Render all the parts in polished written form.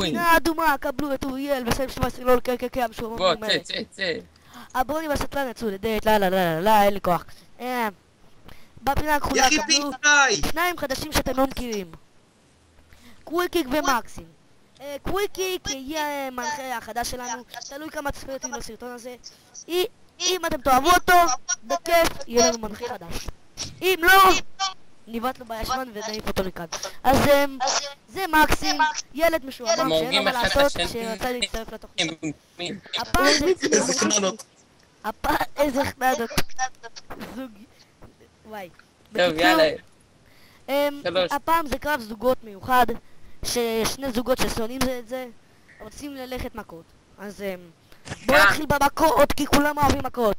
פינה אדומה, קבלו את אוריאל וסיים 17 לא לקקק המשורמות בוא, האלה. צא. הברוני והשטרן יצאו לדייט, לא, אין לי כוח. בפינה הכחולה קבלו שניים חדשים שאתם לא מכירים. קוויקיק ומקסים. קוויקיק יהיה המנחה החדש שלנו, תלוי כמה צפיות יהיו לסרטון הזה. אם אתם תאהבו אותו, בכיף יהיה לנו מנחה חדש. אם לא, ניבט לו בישבן ונעיף אותו לכאן. אז זה מקסים, ילד משועמם שאין לו מה לעשות שרצה להצטרף לתוכנית. איזה חנדות. זוגי. וואי. טוב, יאללה. הפעם זה קרב זוגות מיוחד, ששני זוגות ששונאים זה את זה, רוצים ללכת מכות. אז בואו נתחיל במכות, כי כולם אוהבים מכות.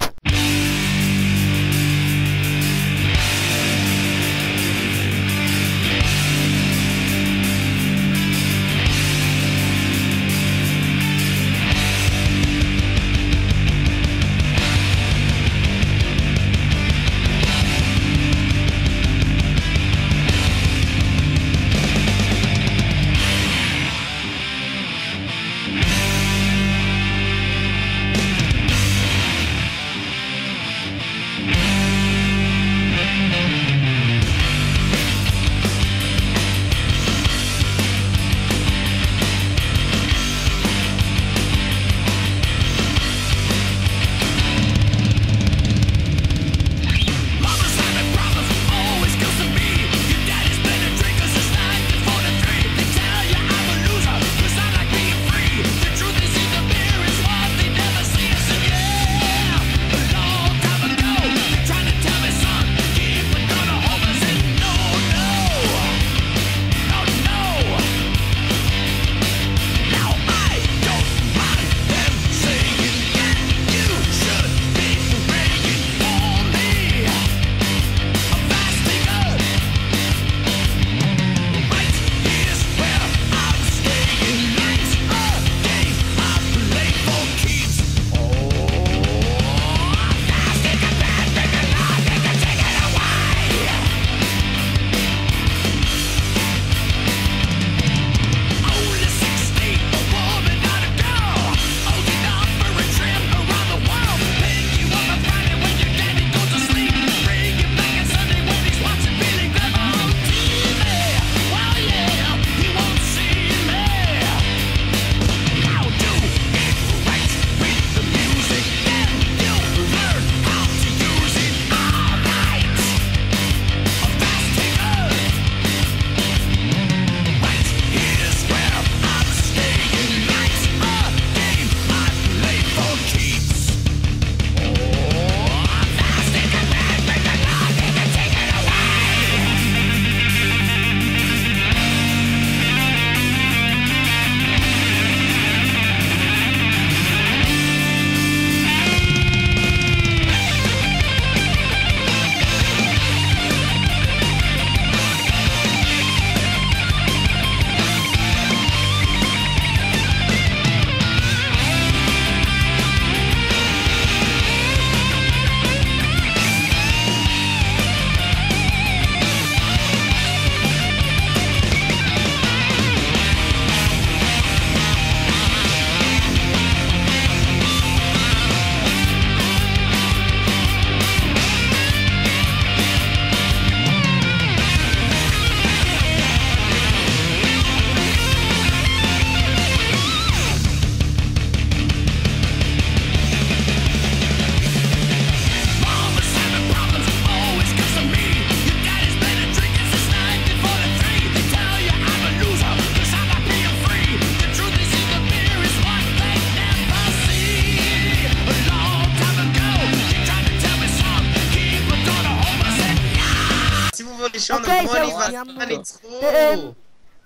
אוקיי, זהו, סיימנו.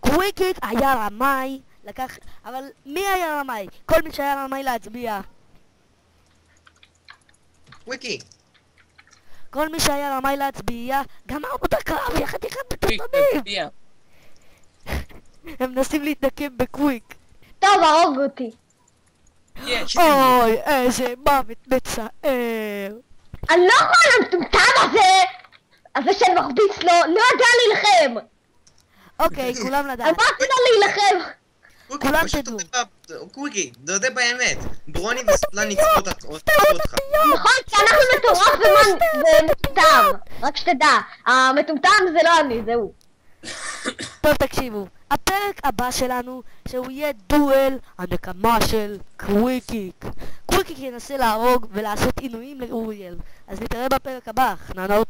קוויקיק היה רמאי, לקח... אבל מי היה רמאי? כל מי שהיה רמאי להצביע. קוויקי. כל מי שהיה רמאי להצביע, גמרנו את הקרב, יחד מטומטמים. הם מנסים להתנקם בקוויק. טוב, הרוג אותי. אוי, איזה מוות מצער. אני לא יכול למטומטם הזה שמרביץ לו, לא ידע להילחם. אוקיי, כולם לדעת. על מה רצית להילחם? כולם תדעו. קוקי, תודה באמת. ברוני וספלן ניצחו אותך. נכון, כי אנחנו מטורף ומטומטם. רק שתדע, המטומטם זה לא אני, זה הוא. טוב, תקשיבו. הפרק הבא שלנו, שהוא יהיה דואל הנקמה של קוויקיק. קוויקיק ינסה להרוג ולעשות עינויים לאוריאל. אז נתראה בפרק הבא, חננות.